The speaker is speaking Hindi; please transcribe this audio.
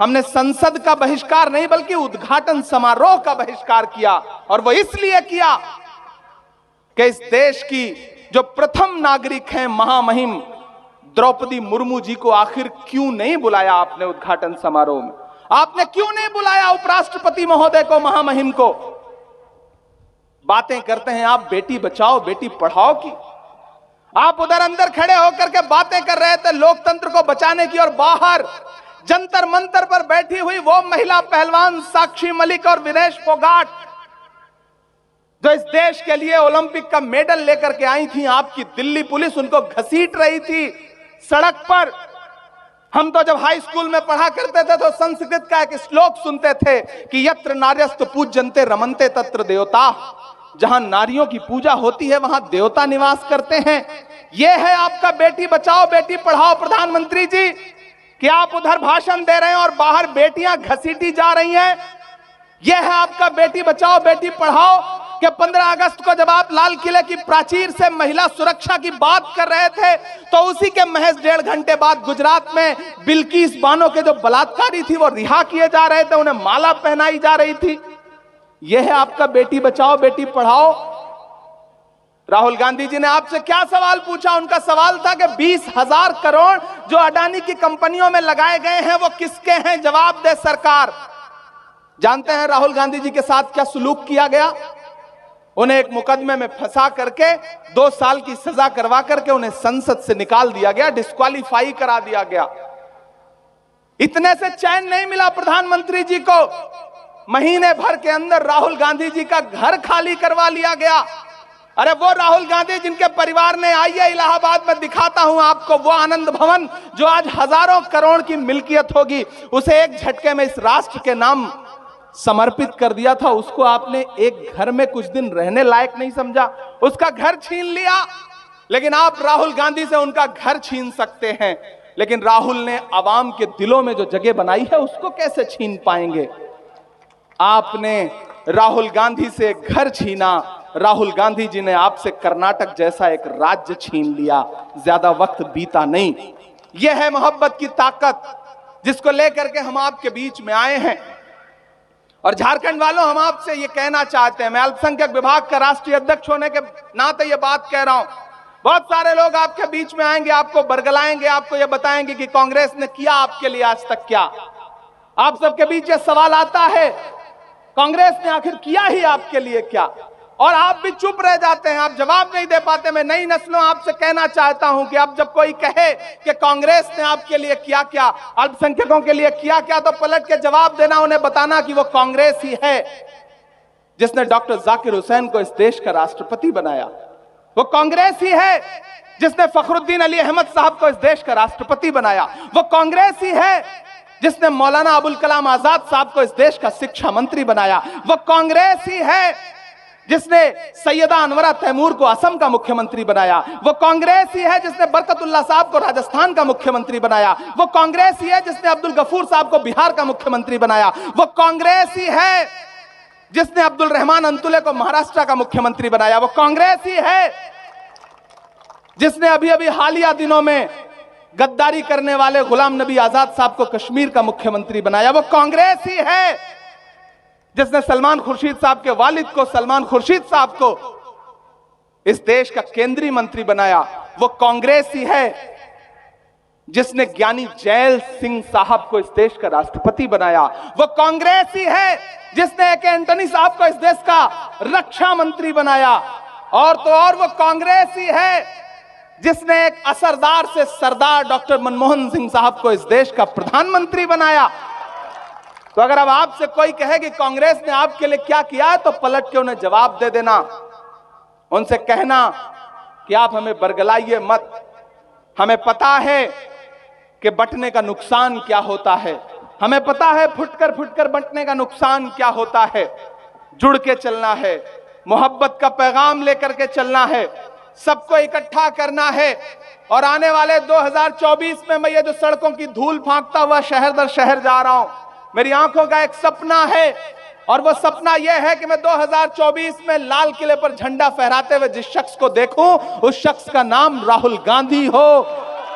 हमने संसद का बहिष्कार नहीं बल्कि उद्घाटन समारोह का बहिष्कार किया। और वो इसलिए किया कि इस देश की जो प्रथम नागरिक हैं महामहिम द्रौपदी मुर्मू जी को आखिर क्यों नहीं बुलाया आपने उद्घाटन समारोह में? आपने क्यों नहीं बुलाया उपराष्ट्रपति महोदय को, महामहिम को? बातें करते हैं आप बेटी बचाओ बेटी पढ़ाओ की। आप उधर अंदर खड़े होकर के बातें कर रहे थे लोकतंत्र को बचाने की, और बाहर जंतर मंतर पर बैठी हुई वो महिला पहलवान साक्षी मलिक और विनेश फोगाट जो इस देश के लिए ओलंपिक का मेडल लेकर के आई थी, आपकी दिल्ली पुलिस उनको घसीट रही थी सड़क पर। हम तो जब हाई स्कूल में पढ़ा करते थे तो संस्कृत का एक श्लोक सुनते थे कि यत्र नार्यस्तु पूज्यन्ते रमन्ते तत्र देवता। जहां नारियों की पूजा होती है वहां देवता निवास करते हैं। यह है आपका बेटी बचाओ बेटी पढ़ाओ प्रधानमंत्री जी, कि आप उधर भाषण दे रहे हैं और बाहर बेटियां घसीटी जा रही हैं। यह है आपका बेटी बचाओ बेटी पढ़ाओ कि 15 अगस्त को जब आप लाल किले की प्राचीर से महिला सुरक्षा की बात कर रहे थे तो उसी के महज 1.5 घंटे बाद गुजरात में बिल्किस बानो के जो बलात्कारी थी वो रिहा किए जा रहे थे, उन्हें माला पहनाई जा रही थी। यह है आपका बेटी बचाओ बेटी पढ़ाओ। राहुल गांधी जी ने आपसे क्या सवाल पूछा? उनका सवाल था कि 20,000 करोड़ जो अडानी की कंपनियों में लगाए गए हैं वो किसके हैं? जवाब दे सरकार। जानते हैं राहुल गांधी जी के साथ क्या सुलूक किया गया? उन्हें एक मुकदमे में फंसा करके 2 साल की सजा करवा करके उन्हें संसद से निकाल दिया गया, डिस्क्वालीफाई करा दिया गया। इतने से चैन नहीं मिला प्रधानमंत्री जी को, महीने भर के अंदर राहुल गांधी जी का घर खाली करवा लिया गया। अरे वो राहुल गांधी जिनके परिवार ने, आइए इलाहाबाद में दिखाता हूं आपको, वो आनंद भवन जो आज हजारों करोड़ की मिल्कियत होगी, उसे एक झटके में इस राष्ट्र के नाम समर्पित कर दिया था। उसको आपने एक घर में कुछ दिन रहने लायक नहीं समझा, उसका घर छीन लिया। लेकिन आप राहुल गांधी से उनका घर छीन सकते हैं, लेकिन राहुल ने आवाम के दिलों में जो जगह बनाई है उसको कैसे छीन पाएंगे? आपने राहुल गांधी से घर छीना, राहुल गांधी जी ने आपसे कर्नाटक जैसा एक राज्य छीन लिया। ज्यादा वक्त बीता नहीं। यह है मोहब्बत की ताकत जिसको लेकर के हम आपके बीच में आए हैं। और झारखंड वालों, हम आपसे ये कहना चाहते हैं, मैं अल्पसंख्यक विभाग का राष्ट्रीय अध्यक्ष होने के नाते ये बात कह रहा हूं, बहुत सारे लोग आपके बीच में आएंगे, आपको बरगलाएंगे, आपको ये बताएंगे कि कांग्रेस ने किया आपके लिए आज तक क्या। आप सबके बीच ये सवाल आता है, कांग्रेस ने आखिर किया ही आपके लिए क्या? और आप भी चुप रह जाते हैं, आप जवाब नहीं दे पाते। मैं नई नस्लों आपसे कहना चाहता हूं कि अब जब कोई कहे कि कांग्रेस ने आपके लिए किया क्या, अल्पसंख्यकों के लिए किया क्या, तो पलट के जवाब देना, उन्हें बताना कि वो कांग्रेस ही है जिसने डॉक्टर जाकिर हुसैन को इस देश का राष्ट्रपति बनाया। वो कांग्रेस ही है जिसने फखरुद्दीन अली अहमद साहब को इस देश का राष्ट्रपति बनाया। वो कांग्रेस ही है जिसने मौलाना अबुल कलाम आजाद साहब को इस देश का शिक्षा मंत्री बनाया। वो कांग्रेस ही है जिसने सैयदा अनवरा तैमूर को असम का मुख्यमंत्री बनाया। वो कांग्रेस ही है जिसने बरकतुल्लाह साहब को राजस्थान का मुख्यमंत्री बनाया। वो कांग्रेस ही है जिसने अब्दुल गफूर साहब को बिहार का मुख्यमंत्री बनाया। वो कांग्रेस ही है जिसने अब्दुल रहमान अंतुले को महाराष्ट्र का मुख्यमंत्री बनाया। वो कांग्रेस ही है जिसने अभी अभी हालिया दिनों में गद्दारी करने वाले गुलाम नबी आजाद साहब को कश्मीर का मुख्यमंत्री बनाया। वो कांग्रेस ही है जिसने सलमान खुर्शीद साहब के वालिद को, सलमान खुर्शीद साहब को इस देश का केंद्रीय मंत्री बनाया। वो कांग्रेस ही है जिसने ज्ञानी जैल सिंह साहब को इस देश का राष्ट्रपति बनाया। वो कांग्रेस ही है जिसने ए.के. एंटनी साहब को इस देश का रक्षा मंत्री बनाया। और तो और वो कांग्रेस ही है जिसने एक असरदार से सरदार डॉक्टर मनमोहन सिंह साहब को इस देश का प्रधानमंत्री बनाया। तो अगर अब आपसे कोई कहे कि कांग्रेस ने आपके लिए क्या किया, तो पलट के उन्हें जवाब दे देना, उनसे कहना कि आप हमें बरगलाइए मत। हमें पता है कि बंटने का नुकसान क्या होता है, हमें पता है फुटकर बंटने का नुकसान क्या होता है। जुड़ के चलना है, मोहब्बत का पैगाम लेकर के चलना है, सबको इकट्ठा करना है। और आने वाले 2024 में मैं ये जो सड़कों की धूल फांकता हुआ शहर दर शहर जा रहा हूं, मेरी आंखों का एक सपना है, और वो सपना यह है कि मैं 2024 में लाल किले पर झंडा फहराते हुए जिस शख्स को देखूं, उस शख्स का नाम राहुल गांधी हो।